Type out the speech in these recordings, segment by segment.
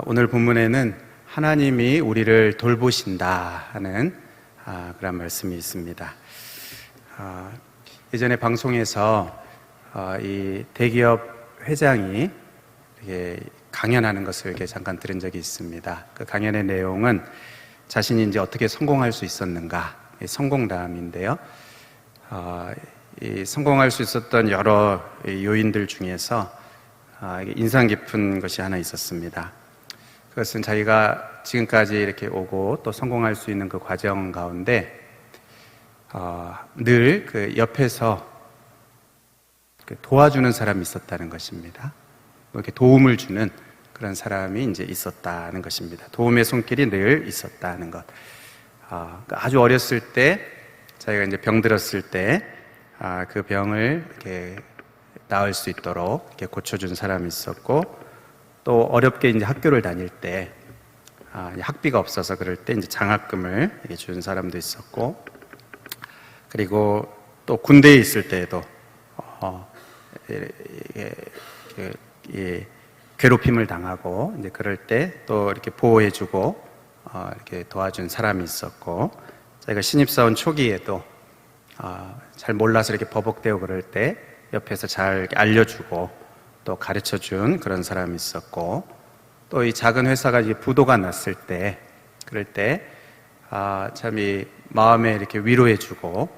오늘 본문에는 하나님이 우리를 돌보신다 하는 그런 말씀이 있습니다. 예전에 방송에서 이 대기업 회장이 이렇게 강연하는 것을 이렇게 잠깐 들은 적이 있습니다. 그 강연의 내용은 자신이 이제 어떻게 성공할 수 있었는가, 성공담인데요. 이 성공할 수 있었던 여러 요인들 중에서 인상 깊은 것이 하나 있었습니다. 그것은 자기가 지금까지 이렇게 오고 또 성공할 수 있는 그 과정 가운데 늘 그 옆에서 도와주는 사람이 있었다는 것입니다. 이렇게 도움을 주는 그런 사람이 이제 있었다는 것입니다. 도움의 손길이 늘 있었다는 것. 아주 어렸을 때 자기가 이제 병들었을 때 그 병을 이렇게 나을 수 있도록 이렇게 고쳐준 사람이 있었고, 또 어렵게 이제 학교를 다닐 때 학비가 없어서 그럴 때 이제 장학금을 이렇게 준 사람도 있었고, 그리고 또 군대에 있을 때에도 괴롭힘을 당하고 이제 그럴 때 또 이렇게 보호해주고 이렇게 도와준 사람이 있었고, 자기가 신입사원 초기에도 잘 몰라서 이렇게 버벅대고 그럴 때 옆에서 잘 알려주고 또 가르쳐준 그런 사람이 있었고, 또 이 작은 회사가 이제 부도가 났을 때 그럴 때 참 이 마음에 이렇게 위로해주고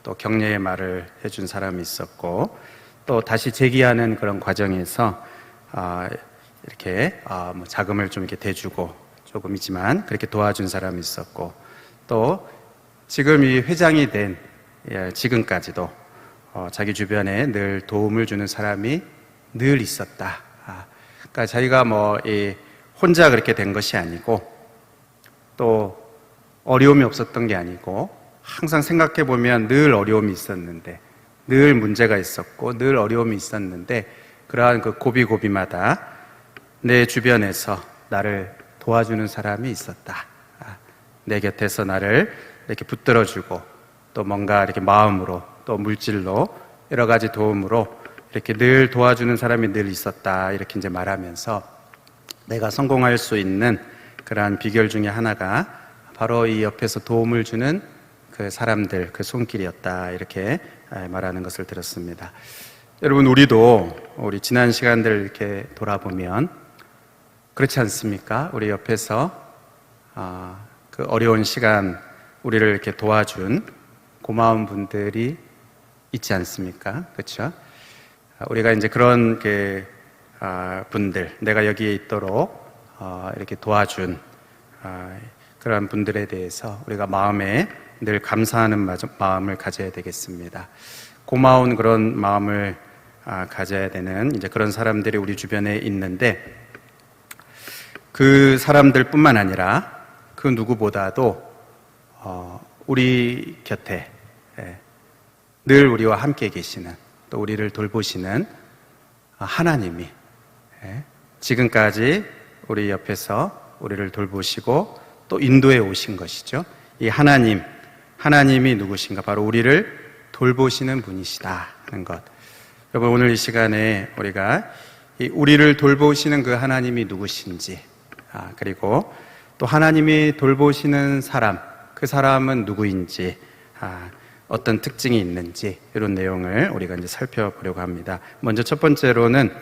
또 격려의 말을 해준 사람이 있었고, 또 다시 재기하는 그런 과정에서 이렇게 뭐 자금을 좀 이렇게 대주고 조금이지만 그렇게 도와준 사람이 있었고, 또 지금 이 회장이 된 지금까지도 자기 주변에 늘 도움을 주는 사람이 늘 있었다. 그러니까 자기가 뭐 혼자 그렇게 된 것이 아니고 또 어려움이 없었던 게 아니고, 항상 생각해 보면 늘 어려움이 있었는데, 늘 문제가 있었고 늘 어려움이 있었는데, 그러한 그 고비고비마다 내 주변에서 나를 도와주는 사람이 있었다. 내 곁에서 나를 이렇게 붙들어주고 또 뭔가 이렇게 마음으로 또 물질로 여러 가지 도움으로 이렇게 늘 도와주는 사람이 늘 있었다. 이렇게 이제 말하면서 내가 성공할 수 있는 그러한 비결 중에 하나가 바로 이 옆에서 도움을 주는 그 사람들, 그 손길이었다. 이렇게 말하는 것을 들었습니다. 여러분, 우리 지난 시간들 이렇게 돌아보면 그렇지 않습니까? 우리 옆에서 그 어려운 시간 우리를 이렇게 도와준 고마운 분들이 있지 않습니까? 그렇죠? 우리가 이제 그런 분들, 내가 여기에 있도록 이렇게 도와준 그런 분들에 대해서 우리가 마음에 늘 감사하는 마음을 가져야 되겠습니다. 고마운 그런 마음을 가져야 되는 이제 그런 사람들이 우리 주변에 있는데, 그 사람들뿐만 아니라 그 누구보다도 우리 곁에 늘 우리와 함께 계시는, 또 우리를 돌보시는 하나님이 지금까지 우리 옆에서 우리를 돌보시고 또 인도해 오신 것이죠. 이 하나님이 누구신가? 바로 우리를 돌보시는 분이시다 하는 것. 여러분, 오늘 이 시간에 우리가 우리를 돌보시는 그 하나님이 누구신지, 그리고 또 하나님이 돌보시는 사람, 그 사람은 누구인지, 어떤 특징이 있는지, 이런 내용을 우리가 이제 살펴보려고 합니다. 먼저 첫 번째로는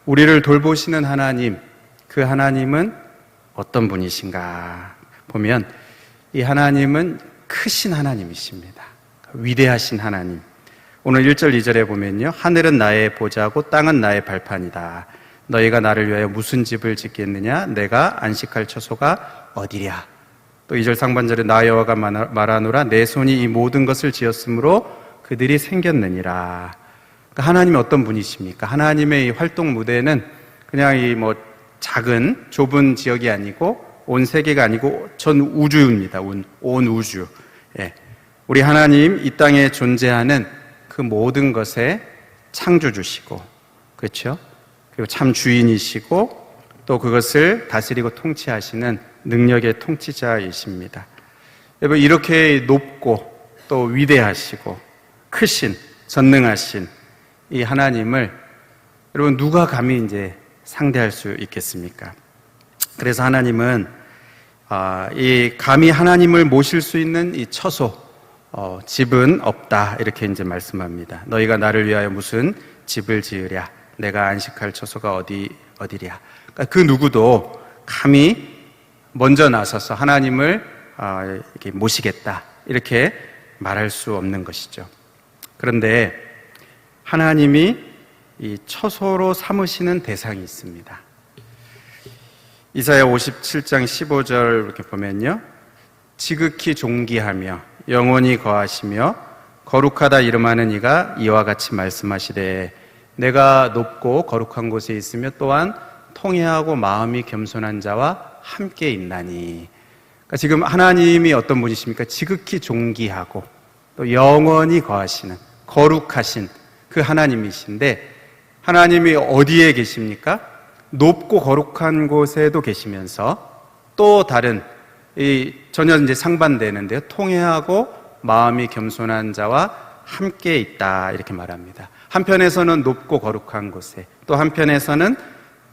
우리를 돌보시는 하나님, 그 하나님은 어떤 분이신가 보면, 이 하나님은 크신 하나님이십니다. 위대하신 하나님. 오늘 1절 2절에 보면요, 하늘은 나의 보좌고 땅은 나의 발판이다. 너희가 나를 위하여 무슨 집을 짓겠느냐? 내가 안식할 처소가 어디랴? 또 2절 상반절에 나 여호와가 말하노라, 내 손이 이 모든 것을 지었으므로 그들이 생겼느니라. 그러니까 하나님이 어떤 분이십니까? 하나님의 이 활동 무대는 그냥 이 뭐 작은 좁은 지역이 아니고, 온 세계가 아니고 전 우주입니다. 온 우주. 우리 하나님, 이 땅에 존재하는 그 모든 것의 창조주시고, 그렇죠? 그리고 참 주인이시고, 또 그것을 다스리고 통치하시는 능력의 통치자이십니다. 여러분, 이렇게 높고 또 위대하시고 크신, 전능하신 이 하나님을 여러분 누가 감히 이제 상대할 수 있겠습니까? 그래서 하나님은 이 감히 하나님을 모실 수 있는 이 처소, 집은 없다 이렇게 이제 말씀합니다. 너희가 나를 위하여 무슨 집을 지으랴? 내가 안식할 처소가 어디랴? 그러니까 그 누구도 감히 먼저 나서서 하나님을 이렇게 모시겠다 이렇게 말할 수 없는 것이죠. 그런데 하나님이 이 처소로 삼으시는 대상이 있습니다. 이사야 57장 15절 이렇게 보면요, 지극히 존귀하며 영원히 거하시며 거룩하다 이름하는 이가 이와 같이 말씀하시되 내가 높고 거룩한 곳에 있으며 또한 통회하고 마음이 겸손한 자와 함께 있나니. 그러니까 지금 하나님이 어떤 분이십니까? 지극히 존귀하고 또 영원히 거하시는 거룩하신 그 하나님이신데, 하나님이 어디에 계십니까? 높고 거룩한 곳에도 계시면서 또 다른 전혀 이제 상반되는데요, 통회하고 마음이 겸손한 자와 함께 있다 이렇게 말합니다. 한편에서는 높고 거룩한 곳에, 또 한편에서는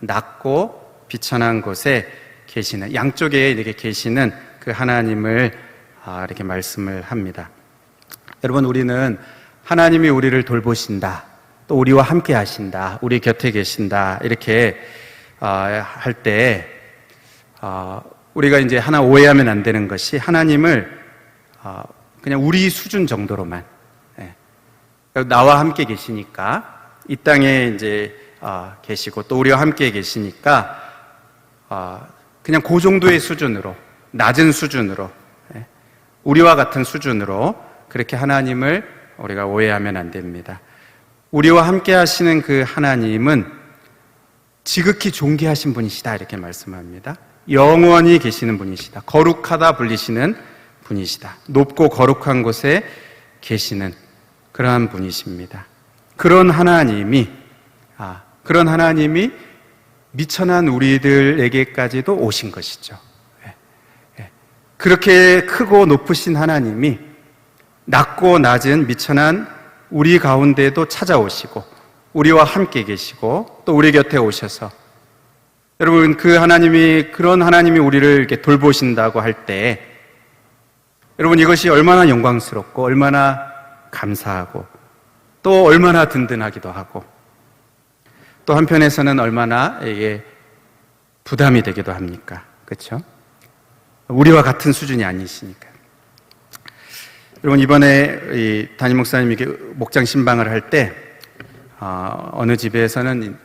낮고 비천한 곳에 계시는, 양쪽에 이렇게 계시는 그 하나님을 이렇게 말씀을 합니다. 여러분, 우리는 하나님이 우리를 돌보신다, 또 우리와 함께 하신다, 우리 곁에 계신다 이렇게 할 때 우리가 이제 하나 오해하면 안 되는 것이, 하나님을 그냥 우리 수준 정도로만, 나와 함께 계시니까 이 땅에 이제 계시고 또 우리와 함께 계시니까 그냥 그 정도의 수준으로, 낮은 수준으로, 우리와 같은 수준으로 그렇게 하나님을 우리가 오해하면 안 됩니다. 우리와 함께 하시는 그 하나님은 지극히 존귀하신 분이시다 이렇게 말씀합니다. 영원히 계시는 분이시다. 거룩하다 불리시는 분이시다. 높고 거룩한 곳에 계시는 그러한 분이십니다. 그런 하나님이 미천한 우리들에게까지도 오신 것이죠. 그렇게 크고 높으신 하나님이 낮고 낮은 미천한 우리 가운데도 찾아오시고 우리와 함께 계시고 또 우리 곁에 오셔서, 여러분, 그런 하나님이 우리를 이렇게 돌보신다고 할 때, 여러분, 이것이 얼마나 영광스럽고 얼마나 감사하고 또 얼마나 든든하기도 하고, 또 한편에서는 얼마나 이게 부담이 되기도 합니까? 그렇죠? 우리와 같은 수준이 아니시니까. 여러분, 이번에 이 담임 목사님이 목장 신방을 할 때 어느 집에서는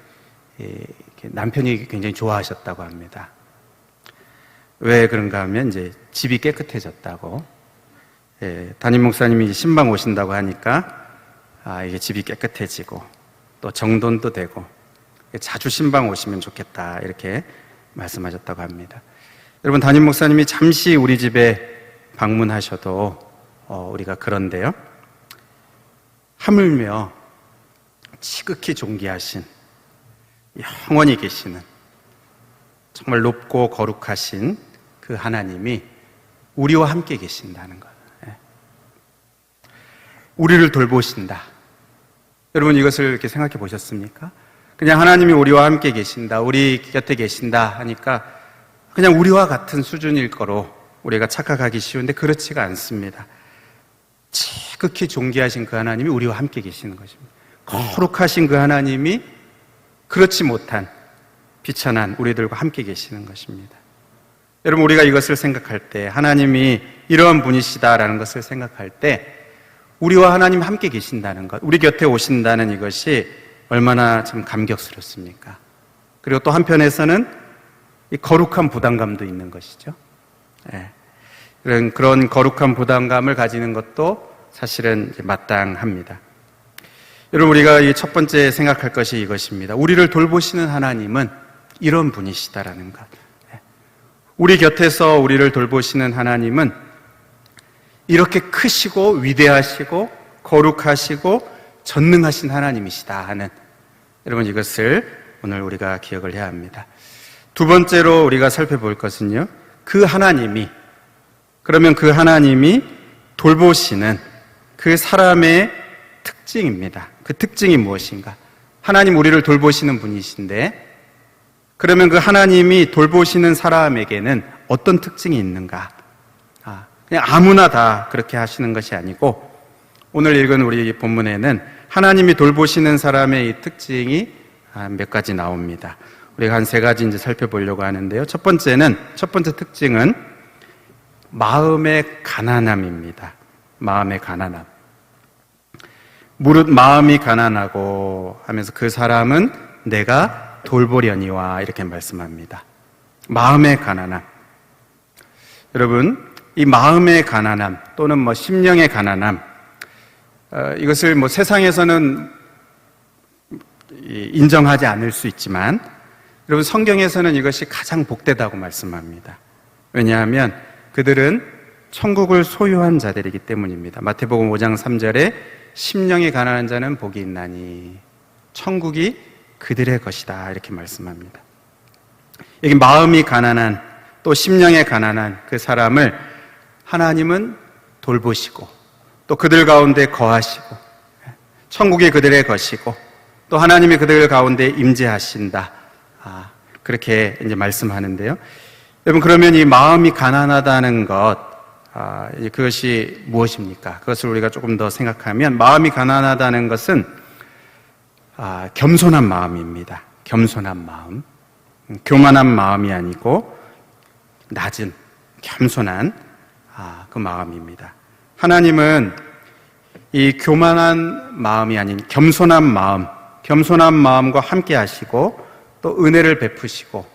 남편이 굉장히 좋아하셨다고 합니다. 왜 그런가 하면 이제 집이 깨끗해졌다고. 담임 목사님이 신방 오신다고 하니까 이게 집이 깨끗해지고 또 정돈도 되고 자주 신방 오시면 좋겠다 이렇게 말씀하셨다고 합니다. 여러분, 담임 목사님이 잠시 우리 집에 방문하셔도 우리가 그런데요, 하물며 지극히 존귀하신, 영원히 계시는, 정말 높고 거룩하신 그 하나님이 우리와 함께 계신다는 것, 우리를 돌보신다. 여러분, 이것을 이렇게 생각해 보셨습니까? 그냥 하나님이 우리와 함께 계신다, 우리 곁에 계신다 하니까 그냥 우리와 같은 수준일 거로 우리가 착각하기 쉬운데 그렇지가 않습니다. 지극히 존귀하신 그 하나님이 우리와 함께 계시는 것입니다. 거룩하신 그 하나님이 그렇지 못한 비천한 우리들과 함께 계시는 것입니다. 여러분, 우리가 이것을 생각할 때, 하나님이 이러한 분이시다라는 것을 생각할 때, 우리와 하나님 함께 계신다는 것, 우리 곁에 오신다는 이것이 얼마나 참 감격스럽습니까? 그리고 또 한편에서는 이 거룩한 부담감도 있는 것이죠. 그런 거룩한 부담감을 가지는 것도 사실은 마땅합니다. 여러분, 우리가 이 첫 번째 생각할 것이 이것입니다. 우리를 돌보시는 하나님은 이런 분이시다라는 것. 우리 곁에서 우리를 돌보시는 하나님은 이렇게 크시고 위대하시고 거룩하시고 전능하신 하나님이시다 하는, 여러분, 이것을 오늘 우리가 기억을 해야 합니다. 두 번째로 우리가 살펴볼 것은요, 그러면 그 하나님이 돌보시는 그 사람의 특징입니다. 그 특징이 무엇인가? 하나님 우리를 돌보시는 분이신데 그러면 그 하나님이 돌보시는 사람에게는 어떤 특징이 있는가? 그냥 아무나 다 그렇게 하시는 것이 아니고, 오늘 읽은 우리 본문에는 하나님이 돌보시는 사람의 이 특징이 몇 가지 나옵니다. 우리가 한 3가지 이제 살펴보려고 하는데요. 첫 번째 특징은 마음의 가난함입니다. 마음의 가난함. 무릇 마음이 가난하고 하면서 그 사람은 내가 돌보려니와 이렇게 말씀합니다. 마음의 가난함. 여러분, 이 마음의 가난함 또는 심령의 가난함, 이것을 세상에서는 인정하지 않을 수 있지만, 여러분, 성경에서는 이것이 가장 복되다고 말씀합니다. 왜냐하면 그들은 천국을 소유한 자들이기 때문입니다. 마태복음 5장 3절에 심령이 가난한 자는 복이 있나니 천국이 그들의 것이다, 이렇게 말씀합니다. 여기 마음이 가난한, 또 심령에 가난한 그 사람을 하나님은 돌보시고, 또 그들 가운데 거하시고, 천국이 그들의 것이고, 또 하나님이 그들 가운데 임재하신다, 그렇게 이제 말씀하는데요. 여러분, 그러면 이 마음이 가난하다는 것, 그것이 무엇입니까? 그것을 우리가 조금 더 생각하면, 마음이 가난하다는 것은 겸손한 마음입니다. 겸손한 마음. 교만한 마음이 아니고 낮은, 겸손한 그 마음입니다. 하나님은 이 교만한 마음이 아닌 겸손한 마음과 함께 하시고, 또 은혜를 베푸시고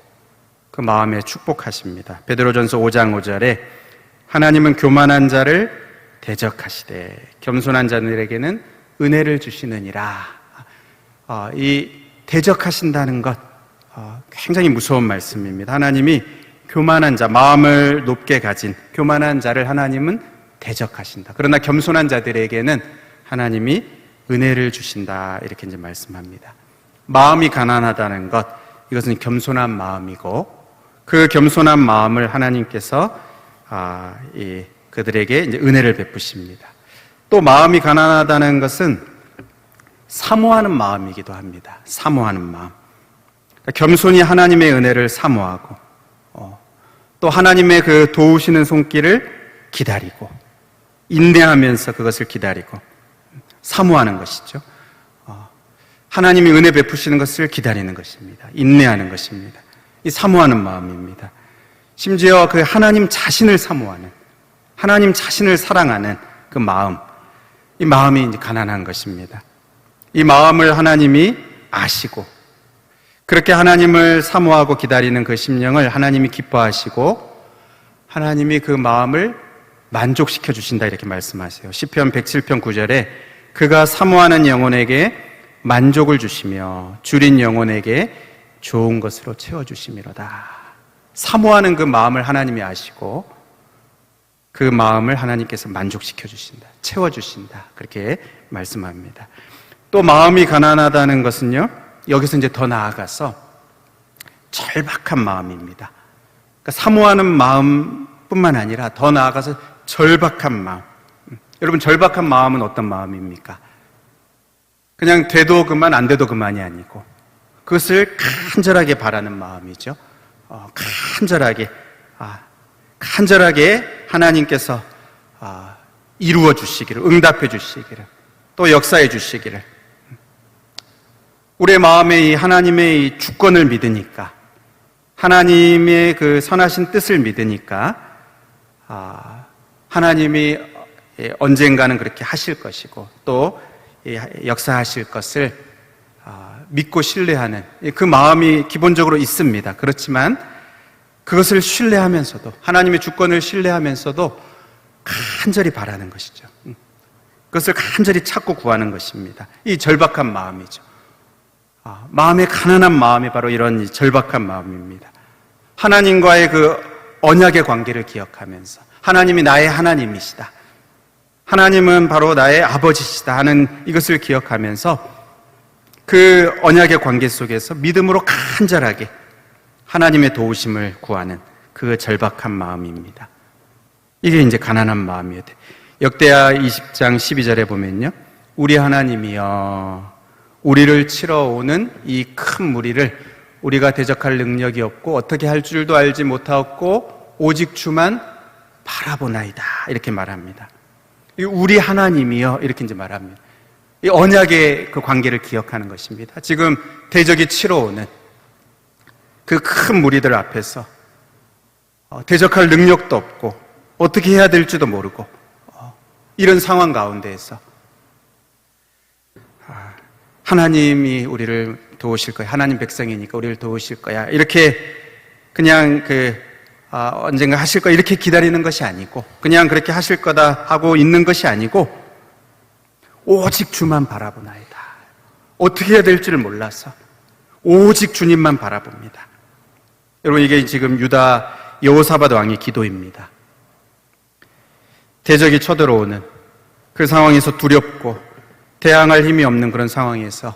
그 마음에 축복하십니다. 베드로전서 5장 5절에 하나님은 교만한 자를 대적하시되 겸손한 자들에게는 은혜를 주시느니라. 이 대적하신다는 것, 굉장히 무서운 말씀입니다. 하나님이 교만한 자, 마음을 높게 가진 교만한 자를 하나님은 대적하신다. 그러나 겸손한 자들에게는 하나님이 은혜를 주신다, 이렇게 이제 말씀합니다. 마음이 가난하다는 것, 이것은 겸손한 마음이고, 그 겸손한 마음을 하나님께서 그들에게 이제 은혜를 베푸십니다. 또 마음이 가난하다는 것은 사모하는 마음이기도 합니다. 사모하는 마음. 그러니까 겸손히 하나님의 은혜를 사모하고, 또 하나님의 그 도우시는 손길을 기다리고, 인내하면서 그것을 기다리고 사모하는 것이죠. 하나님이 은혜 베푸시는 것을 기다리는 것입니다. 인내하는 것입니다. 이 사모하는 마음입니다. 심지어 그 하나님 자신을 사모하는, 하나님 자신을 사랑하는 그 마음, 이 마음이 이제 가난한 것입니다. 이 마음을 하나님이 아시고, 그렇게 하나님을 사모하고 기다리는 그 심령을 하나님이 기뻐하시고, 하나님이 그 마음을 만족시켜 주신다, 이렇게 말씀하세요. 시편 107편 9절에 그가 사모하는 영혼에게 만족을 주시며 줄인 영혼에게 좋은 것으로 채워주시미로다. 사모하는 그 마음을 하나님이 아시고, 그 마음을 하나님께서 만족시켜 주신다, 채워주신다, 그렇게 말씀합니다. 또 마음이 가난하다는 것은요, 여기서 이제 더 나아가서 절박한 마음입니다. 그러니까 사모하는 마음뿐만 아니라 더 나아가서 절박한 마음. 여러분, 절박한 마음은 어떤 마음입니까? 그냥 돼도 그만, 안 돼도 그만이 아니고 그것을 간절하게 바라는 마음이죠. 간절하게 하나님께서 이루어 주시기를, 응답해 주시기를, 또 역사해 주시기를. 우리의 마음에 이 하나님의 이 주권을 믿으니까, 하나님의 그 선하신 뜻을 믿으니까, 하나님이 언젠가는 그렇게 하실 것이고, 또 역사하실 것을 믿고 신뢰하는 그 마음이 기본적으로 있습니다. 그렇지만 그것을 신뢰하면서도, 하나님의 주권을 신뢰하면서도 간절히 바라는 것이죠. 그것을 간절히 찾고 구하는 것입니다. 이 절박한 마음이죠. 마음의 가난한 마음이 바로 이런 절박한 마음입니다. 하나님과의 그 언약의 관계를 기억하면서, 하나님이 나의 하나님이시다, 하나님은 바로 나의 아버지시다 하는 이것을 기억하면서 그 언약의 관계 속에서 믿음으로 간절하게 하나님의 도우심을 구하는 그 절박한 마음입니다. 이게 이제 가난한 마음이에요. 역대하 20장 12절에 보면요, 우리 하나님이여 우리를 치러 오는 이 큰 무리를 우리가 대적할 능력이 없고 어떻게 할 줄도 알지 못하고 오직 주만 바라보나이다 이렇게 말합니다. 우리 하나님이여 이렇게 이제 말합니다. 이 언약의 그 관계를 기억하는 것입니다. 지금 대적이 치러 오는 그 큰 무리들 앞에서 대적할 능력도 없고 어떻게 해야 될지도 모르고 이런 상황 가운데에서 하나님이 우리를 도우실 거야. 하나님 백성이니까 우리를 도우실 거야. 이렇게 그냥 언젠가 하실 거야. 이렇게 기다리는 것이 아니고 그냥 그렇게 하실 거다 하고 있는 것이 아니고 오직 주만 바라보나이다. 어떻게 해야 될지를 몰라서 오직 주님만 바라봅니다. 여러분 이게 지금 유다 여호사밧 왕의 기도입니다. 대적이 쳐들어오는 그 상황에서 두렵고 대항할 힘이 없는 그런 상황에서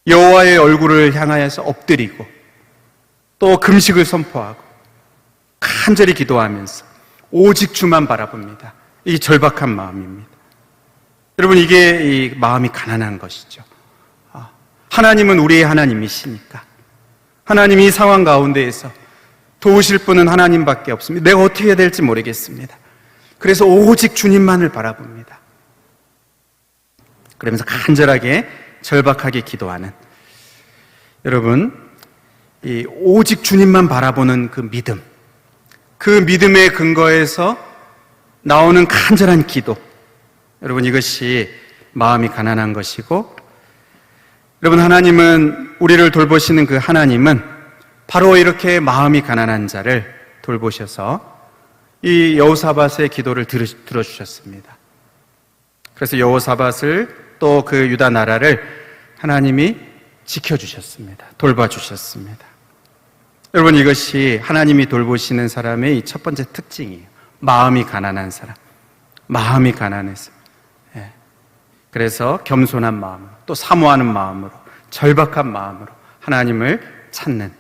여호와의 얼굴을 향하여서 엎드리고 또 금식을 선포하고 간절히 기도하면서 오직 주만 바라봅니다. 이게 절박한 마음입니다. 여러분 이게 이 마음이 가난한 것이죠. 하나님은 우리의 하나님이시니까 하나님이 이 상황 가운데에서 도우실 분은 하나님밖에 없습니다. 내가 어떻게 해야 될지 모르겠습니다. 그래서 오직 주님만을 바라봅니다. 그러면서 간절하게 절박하게 기도하는 여러분 이 오직 주님만 바라보는 그 믿음, 그 믿음의 근거에서 나오는 간절한 기도, 여러분 이것이 마음이 가난한 것이고, 여러분 하나님은 우리를 돌보시는 그 하나님은 바로 이렇게 마음이 가난한 자를 돌보셔서 이 여호사밧의 기도를 들어주셨습니다. 그래서 여호사밧을 또 그 유다 나라를 하나님이 지켜주셨습니다. 돌봐주셨습니다. 여러분 이것이 하나님이 돌보시는 사람의 첫 번째 특징이에요. 마음이 가난한 사람, 마음이 가난해서 그래서 겸손한 마음으로 또 사모하는 마음으로 절박한 마음으로 하나님을 찾는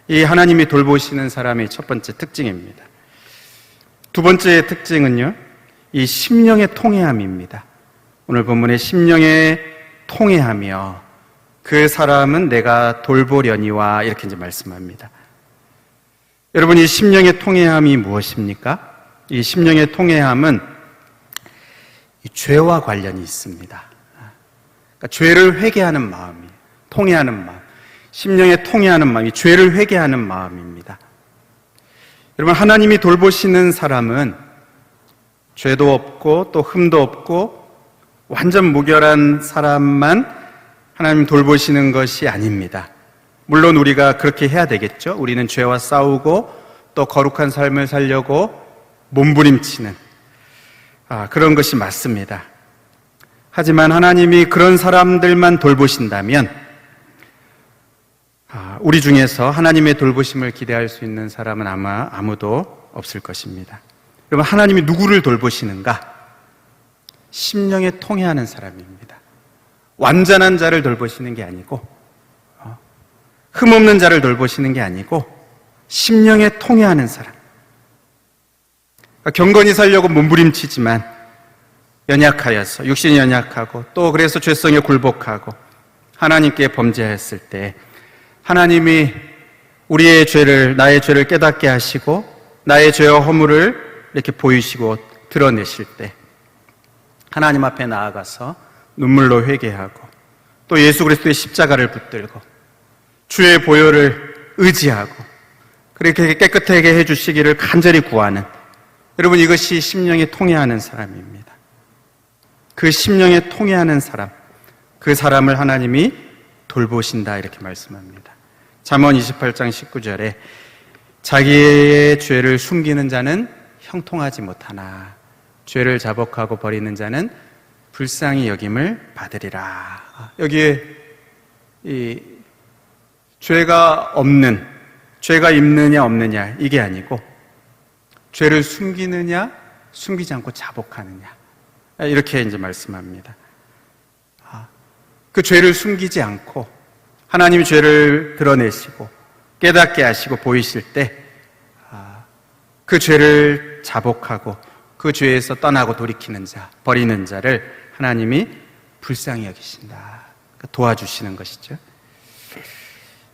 이 하나님이 돌보시는 사람의 첫 번째 특징입니다. 두 번째 특징은요, 이 심령의 통회함입니다. 오늘 본문의 심령의 통회하며 그 사람은 내가 돌보려니와 이렇게 이제 말씀합니다. 여러분 이 심령의 통회함이 무엇입니까? 이 심령의 통회함은 이 죄와 관련이 있습니다. 그러니까 죄를 회개하는 마음이 통회하는 마음, 심령의 통회하는 마음이 죄를 회개하는 마음입니다. 여러분 하나님이 돌보시는 사람은 죄도 없고 또 흠도 없고 완전 무결한 사람만 하나님 돌보시는 것이 아닙니다. 물론 우리가 그렇게 해야 되겠죠. 우리는 죄와 싸우고 또 거룩한 삶을 살려고 몸부림치는 그런 것이 맞습니다. 하지만 하나님이 그런 사람들만 돌보신다면 우리 중에서 하나님의 돌보심을 기대할 수 있는 사람은 아마 아무도 없을 것입니다. 여러분 하나님이 누구를 돌보시는가? 심령에 통회하는 사람입니다. 완전한 자를 돌보시는 게 아니고 흠없는 자를 돌보시는 게 아니고 심령에 통회하는 사람. 경건히 살려고 몸부림치지만 연약하여서 육신이 연약하고 또 그래서 죄성에 굴복하고 하나님께 범죄했을 때 하나님이 우리의 죄를 나의 죄를 깨닫게 하시고 나의 죄와 허물을 이렇게 보이시고 드러내실 때 하나님 앞에 나아가서 눈물로 회개하고 또 예수 그리스도의 십자가를 붙들고 주의 보혈을 의지하고 그렇게 깨끗하게 해주시기를 간절히 구하는 여러분 이것이 심령에 통회하는 사람입니다. 그 심령에 통회하는 사람, 그 사람을 하나님이 돌보신다 이렇게 말씀합니다. 잠언 28장 19절에 자기의 죄를 숨기는 자는 형통하지 못하나 죄를 자복하고 버리는 자는 불쌍히 여김을 받으리라. 여기에 이 죄가 없는, 죄가 있느냐 없느냐 이게 아니고 죄를 숨기느냐 숨기지 않고 자복하느냐 이렇게 이제 말씀합니다. 그 죄를 숨기지 않고 하나님이 죄를 드러내시고 깨닫게 하시고 보이실 때 그 죄를 자복하고 그 죄에서 떠나고 돌이키는 자, 버리는 자를 하나님이 불쌍히 여기신다. 도와주시는 것이죠.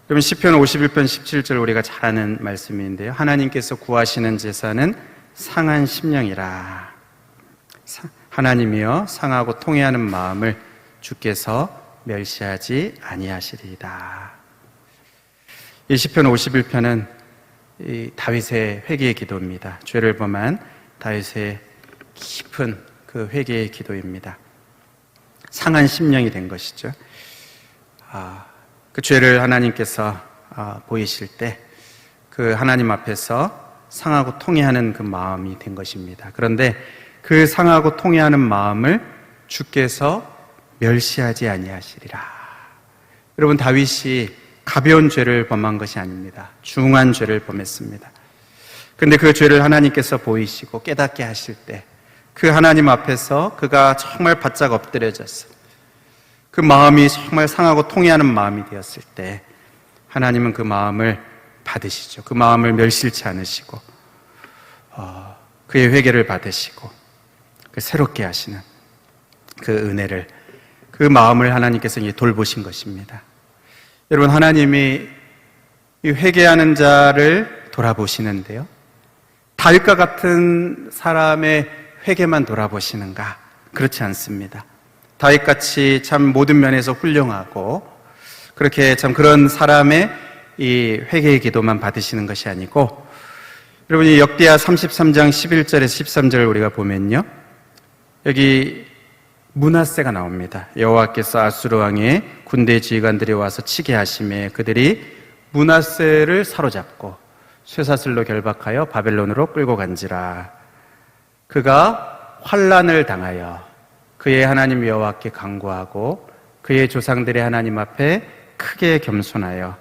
그러면 시편 51편 17절 우리가 잘 아는 말씀인데요. 하나님께서 구하시는 제사는 상한 심령이라. 하나님이여 상하고 통회하는 마음을 주께서 멸시하지 아니하시리이다. 이 시편 51편은 다윗의 회개의 기도입니다. 죄를 범한 다윗의 깊은 그 회개의 기도입니다. 상한 심령이 된 것이죠. 그 죄를 하나님께서 보이실 때 그 하나님 앞에서 상하고 통회하는 그 마음이 된 것입니다. 그런데 그 상하고 통회하는 마음을 주께서 멸시하지 아니하시리라. 여러분, 다윗이 가벼운 죄를 범한 것이 아닙니다. 중한 죄를 범했습니다. 그런데 그 죄를 하나님께서 보이시고 깨닫게 하실 때 그 하나님 앞에서 그가 정말 바짝 엎드려졌어. 그 마음이 정말 상하고 통회하는 마음이 되었을 때 하나님은 그 마음을 받으시죠. 그 마음을 멸실치 않으시고 그의 회개를 받으시고 그 새롭게 하시는 그 은혜를, 그 마음을 하나님께서 돌보신 것입니다. 여러분, 하나님이 이 회개하는 자를 돌아보시는데요, 다윗과 같은 사람의 회개만 돌아보시는가? 그렇지 않습니다. 다윗같이 참 모든 면에서 훌륭하고 그렇게 참 그런 사람의 이 회개의 기도만 받으시는 것이 아니고, 여러분이 역대하 33장 11절에서 13절을 우리가 보면요, 여기 므낫세가 나옵니다. 여호와께서 아수르 왕의 군대 지휘관들이 와서 치게 하심에 그들이 므낫세를 사로잡고 쇠사슬로 결박하여 바벨론으로 끌고 간지라. 그가 환난을 당하여 그의 하나님 여호와께 간구하고 그의 조상들의 하나님 앞에 크게 겸손하여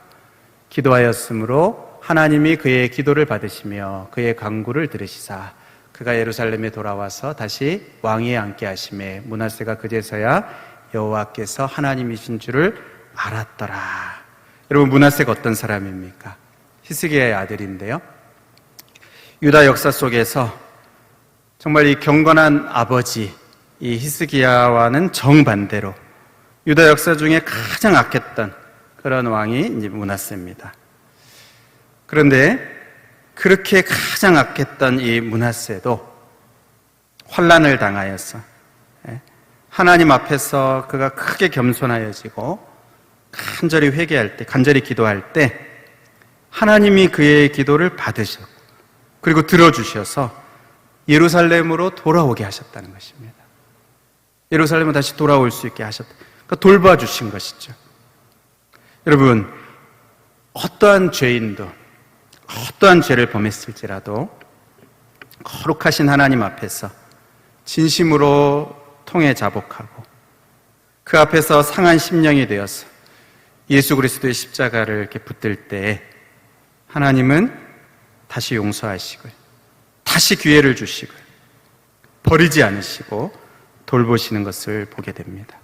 기도하였으므로 하나님이 그의 기도를 받으시며 그의 간구를 들으시사 그가 예루살렘에 돌아와서 다시 왕위에 앉게 하심에 므낫세가 그제서야 여호와께서 하나님이신 줄을 알았더라. 여러분, 므낫세가 어떤 사람입니까? 히스기야의 아들인데요, 유다 역사 속에서 정말 이 경건한 아버지 이 히스기야와는 정반대로 유다 역사 중에 가장 악했던 그런 왕이 이제 므낫세입니다. 그런데 그렇게 가장 악했던 이 므낫세도 환난을 당하여서 하나님 앞에서 그가 크게 겸손하여지고 간절히 회개할 때, 간절히 기도할 때 하나님이 그의 기도를 받으셨고 그리고 들어주셔서 예루살렘으로 돌아오게 하셨다는 것입니다. 예루살렘으로 다시 돌아올 수 있게 하셨다. 그러니까 돌봐주신 것이죠. 여러분, 어떠한 죄인도 어떠한 죄를 범했을지라도 거룩하신 하나님 앞에서 진심으로 통해 자복하고 그 앞에서 상한 심령이 되어서 예수 그리스도의 십자가를 이렇게 붙들 때 하나님은 다시 용서하시고 다시 기회를 주시고 버리지 않으시고 돌보시는 것을 보게 됩니다.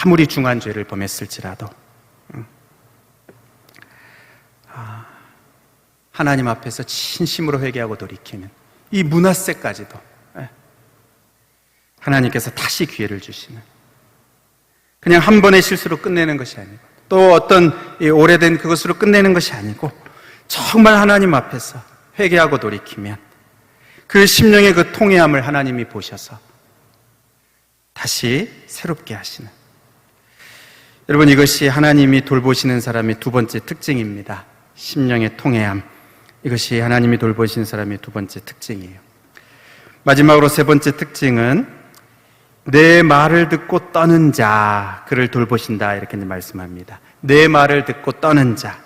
아무리 중한 죄를 범했을지라도 하나님 앞에서 진심으로 회개하고 돌이키는 이 므낫세까지도 하나님께서 다시 기회를 주시는, 그냥 한 번의 실수로 끝내는 것이 아니고 또 어떤 오래된 그것으로 끝내는 것이 아니고 정말 하나님 앞에서 회개하고 돌이키면 그 심령의 그 통회함을 하나님이 보셔서 다시 새롭게 하시는, 여러분, 이것이 하나님이 돌보시는 사람의 두 번째 특징입니다. 심령의 통회함, 이것이 하나님이 돌보시는 사람의 두 번째 특징이에요. 마지막으로 세 번째 특징은 내 말을 듣고 떠는 자, 그를 돌보신다, 이렇게 말씀합니다. 내 말을 듣고 떠는 자,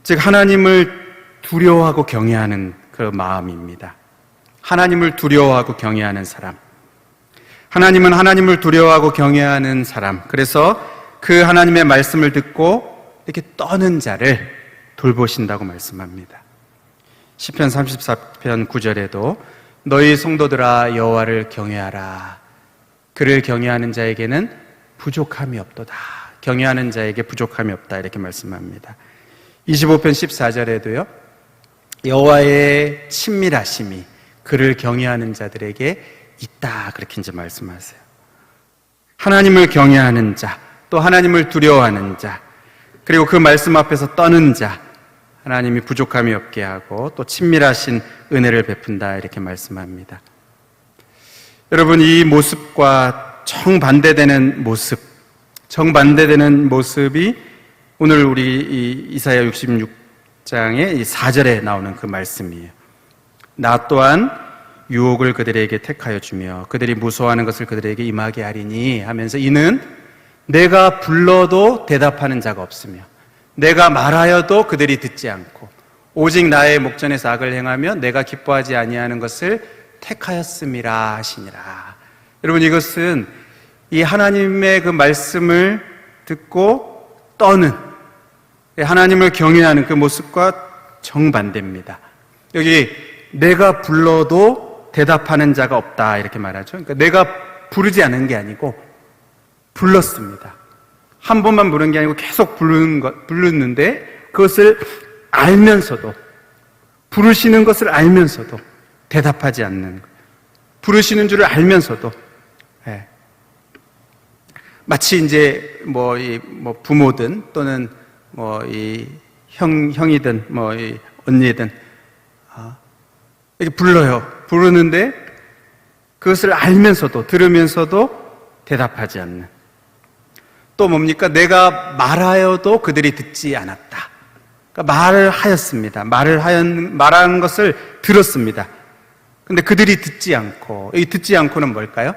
즉 하나님을 두려워하고 경외하는 그 마음입니다. 하나님을 두려워하고 경외하는 사람, 하나님은 하나님을 두려워하고 경외하는 사람, 그래서 그 하나님의 말씀을 듣고 이렇게 떠는 자를 돌보신다고 말씀합니다. 시편 34편 9절에도 너희 성도들아 여호와를 경외하라. 그를 경외하는 자에게는 부족함이 없도다. 경외하는 자에게 부족함이 없다, 이렇게 말씀합니다. 25편 14절에도요 여호와의 친밀하심이 그를 경외하는 자들에게 있다, 그렇게 이제 말씀하세요. 하나님을 경외하는 자, 또 하나님을 두려워하는 자, 그리고 그 말씀 앞에서 떠는 자, 하나님이 부족함이 없게 하고 또 친밀하신 은혜를 베푼다 이렇게 말씀합니다. 여러분, 이 모습과 정반대되는 모습이 오늘 우리 이사야 66장의 4절에 나오는 그 말씀이에요. 나 또한 유혹을 그들에게 택하여 주며 그들이 무서워하는 것을 그들에게 임하게 하리니 하면서 이는 내가 불러도 대답하는 자가 없으며 내가 말하여도 그들이 듣지 않고 오직 나의 목전에서 악을 행하며 내가 기뻐하지 아니하는 것을 택하였음이라 하시니라. 여러분, 이것은 이 하나님의 그 말씀을 듣고 떠는, 하나님을 경외하는 그 모습과 정반대입니다. 여기 내가 불러도 대답하는 자가 없다 이렇게 말하죠. 그러니까 내가 부르지 않은 게 아니고 불렀습니다. 한 번만 부른 게 아니고 계속 부르는데 그것을 알면서도, 부르시는 것을 알면서도 대답하지 않는 거예요. 부르시는 줄을 알면서도, 마치 이제 부모든 또는 형이든 언니든 이렇게 부르는데 그것을 알면서도, 들으면서도 대답하지 않는. 또 뭡니까? 내가 말하여도 그들이 듣지 않았다. 그러니까 말을 하였습니다. 말한 것을 들었습니다. 근데 그들이 듣지 않고, 이 듣지 않고는 뭘까요?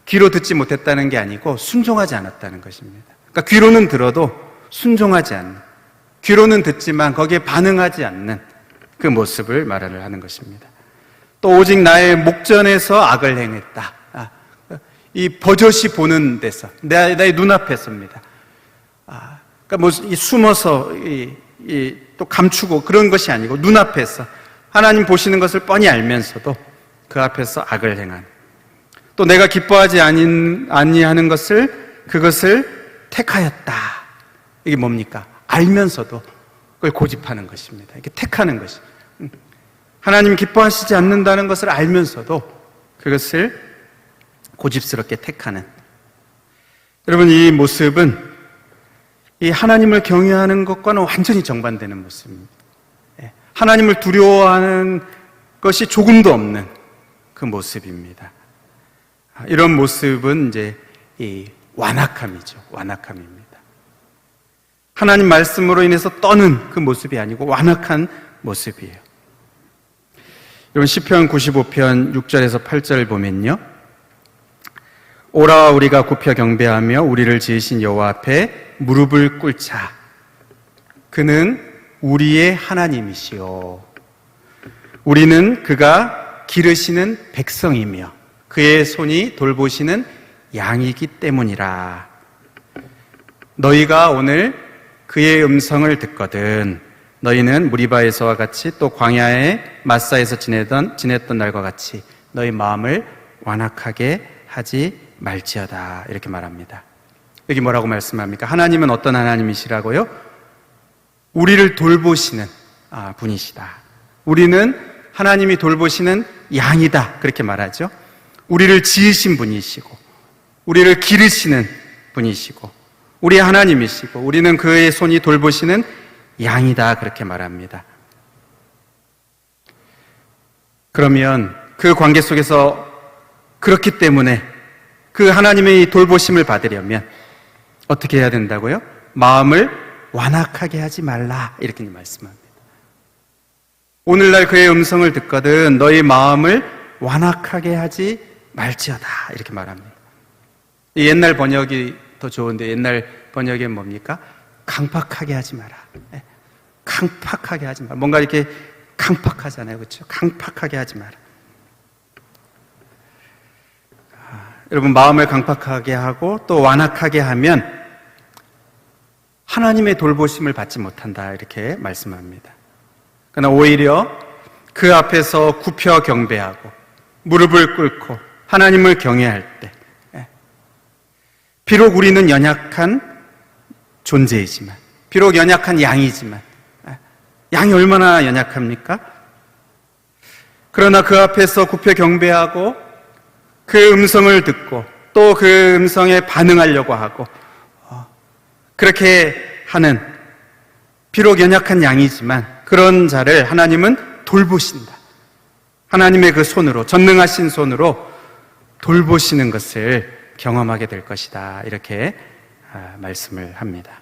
귀로 듣지 못했다는 게 아니고 순종하지 않았다는 것입니다. 그러니까 귀로는 들어도 순종하지 않는, 귀로는 듣지만 거기에 반응하지 않는 그 모습을 말을 하는 것입니다. 또 오직 나의 목전에서 악을 행했다. 이 버젓이 보는 데서, 나의 눈앞에서입니다. 그러니까 숨어서 또 감추고 그런 것이 아니고 눈앞에서 하나님 보시는 것을 뻔히 알면서도 그 앞에서 악을 행한, 또 내가 기뻐하지 아니하는 그것을 택하였다. 이게 뭡니까? 알면서도 그걸 고집하는 것입니다. 이게 택하는 것이. 하나님 기뻐하시지 않는다는 것을 알면서도 그것을 고집스럽게 택하는. 여러분, 이 모습은 이 하나님을 경외하는 것과는 완전히 정반되는 모습입니다. 하나님을 두려워하는 것이 조금도 없는 그 모습입니다. 이런 모습은 이제 이 완악함이죠. 완악함입니다. 하나님 말씀으로 인해서 떠는 그 모습이 아니고 완악한 모습이에요. 여러분, 시편 95편 6절에서 8절을 보면요, 오라 우리가 굽혀 경배하며 우리를 지으신 여호와 앞에 무릎을 꿇자. 그는 우리의 하나님이시요 우리는 그가 기르시는 백성이며 그의 손이 돌보시는 양이기 때문이라. 너희가 오늘 그의 음성을 듣거든 너희는 무리바에서와 같이 또 광야의 마사에서 지냈던 날과 같이 너희 마음을 완악하게 하지 말지어다. 이렇게 말합니다. 여기 뭐라고 말씀합니까? 하나님은 어떤 하나님이시라고요? 우리를 돌보시는 분이시다. 우리는 하나님이 돌보시는 양이다. 그렇게 말하죠. 우리를 지으신 분이시고 우리를 기르시는 분이시고 우리의 하나님이시고 우리는 그의 손이 돌보시는 양이다. 그렇게 말합니다. 그러면 그 관계 속에서 그렇기 때문에 그 하나님의 돌보심을 받으려면 어떻게 해야 된다고요? 마음을 완악하게 하지 말라. 이렇게 말씀합니다. 오늘날 그의 음성을 듣거든 너희 마음을 완악하게 하지 말지어다. 이렇게 말합니다. 이 옛날 번역이 더 좋은데 옛날 번역엔 뭡니까? 강팍하게 하지 마라. 강팍하게 하지 마라. 뭔가 이렇게 강팍하잖아요. 그렇죠? 강팍하게 하지 마라. 여러분, 마음을 강팍하게 하고 또 완악하게 하면 하나님의 돌보심을 받지 못한다. 이렇게 말씀합니다. 그러나 오히려 그 앞에서 굽혀 경배하고 무릎을 꿇고 하나님을 경외할 때 비록 우리는 연약한 존재이지만 비록 연약한 양이지만 양이 얼마나 연약합니까? 그러나 그 앞에서 굽혀 경배하고 그 음성을 듣고 또 그 음성에 반응하려고 하고 그렇게 하는 비록 연약한 양이지만 그런 자를 하나님은 돌보신다. 하나님의 그 손으로, 전능하신 손으로 돌보시는 것을 경험하게 될 것이다. 이렇게 말씀을 합니다.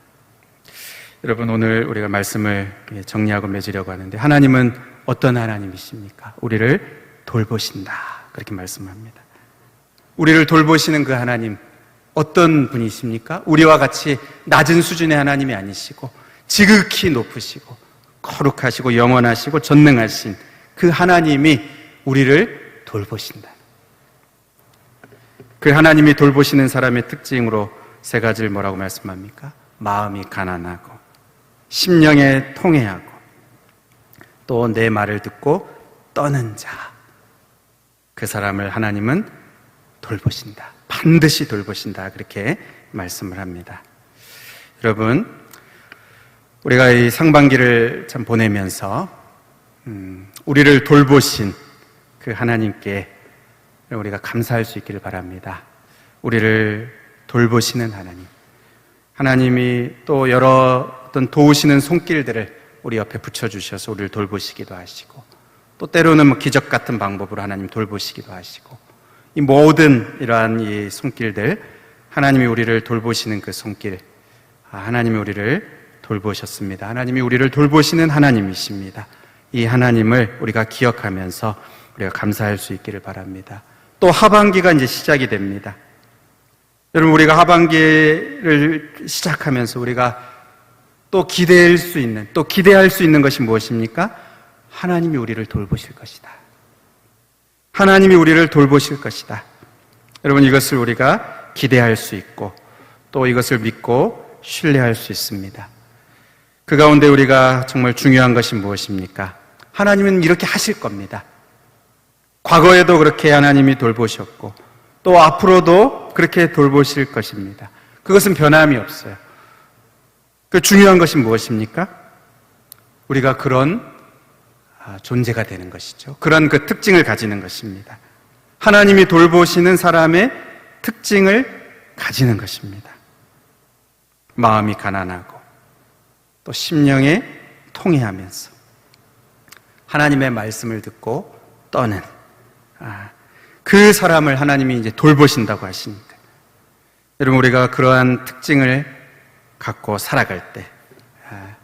여러분, 오늘 우리가 말씀을 정리하고 맺으려고 하는데, 하나님은 어떤 하나님이십니까? 우리를 돌보신다. 그렇게 말씀합니다. 우리를 돌보시는 그 하나님, 어떤 분이십니까? 우리와 같이 낮은 수준의 하나님이 아니시고 지극히 높으시고 거룩하시고 영원하시고 전능하신 그 하나님이 우리를 돌보신다. 그 하나님이 돌보시는 사람의 특징으로 세 가지를 뭐라고 말씀합니까? 마음이 가난하고 심령에 통회하고 또 내 말을 듣고 떠는 자, 그 사람을 하나님은 돌보신다. 반드시 돌보신다. 그렇게 말씀을 합니다. 여러분, 우리가 이 상반기를 참 보내면서 우리를 돌보신 그 하나님께 우리가 감사할 수 있기를 바랍니다. 우리를 돌보시는 하나님, 하나님이 또 여러 어떤 도우시는 손길들을 우리 옆에 붙여주셔서 우리를 돌보시기도 하시고, 또 때로는 기적 같은 방법으로 하나님 돌보시기도 하시고, 이 모든 이러한 이 손길들, 하나님이 우리를 돌보시는 그 손길, 하나님이 우리를 돌보셨습니다. 하나님이 우리를 돌보시는 하나님이십니다. 이 하나님을 우리가 기억하면서 우리가 감사할 수 있기를 바랍니다. 또 하반기가 이제 시작이 됩니다. 여러분, 우리가 하반기를 시작하면서 우리가 또 기대할 수 있는 것이 무엇입니까? 하나님이 우리를 돌보실 것이다. 하나님이 우리를 돌보실 것이다. 여러분, 이것을 우리가 기대할 수 있고 또 이것을 믿고 신뢰할 수 있습니다. 그 가운데 우리가 정말 중요한 것이 무엇입니까? 하나님은 이렇게 하실 겁니다. 과거에도 그렇게 하나님이 돌보셨고 또 앞으로도 그렇게 돌보실 것입니다. 그것은 변함이 없어요. 그 중요한 것이 무엇입니까? 우리가 그런 존재가 되는 것이죠. 그런 그 특징을 가지는 것입니다. 하나님이 돌보시는 사람의 특징을 가지는 것입니다. 마음이 가난하고 또 심령에 통회하면서 하나님의 말씀을 듣고 떠는 그 사람을 하나님이 이제 돌보신다고 하시니까, 여러분, 우리가 그러한 특징을 갖고 살아갈 때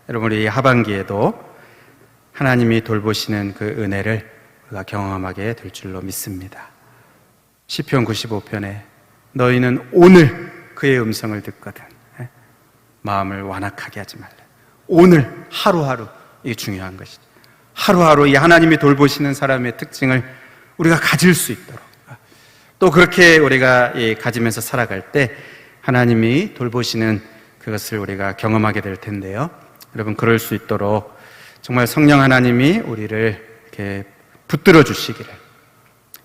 여러분, 우리 하반기에도 하나님이 돌보시는 그 은혜를 우리가 경험하게 될 줄로 믿습니다. 시편 95편에 너희는 오늘 그의 음성을 듣거든 마음을 완악하게 하지 말라. 오늘 하루하루, 이게 중요한 것이죠. 하루하루 이 하나님이 돌보시는 사람의 특징을 우리가 가질 수 있도록, 또 그렇게 우리가 가지면서 살아갈 때 하나님이 돌보시는 그것을 우리가 경험하게 될 텐데요. 여러분, 그럴 수 있도록 정말 성령 하나님이 우리를 이렇게 붙들어 주시기를,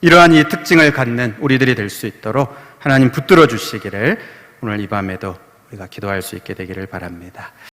이러한 이 특징을 갖는 우리들이 될 수 있도록 하나님 붙들어 주시기를 오늘 이 밤에도 우리가 기도할 수 있게 되기를 바랍니다.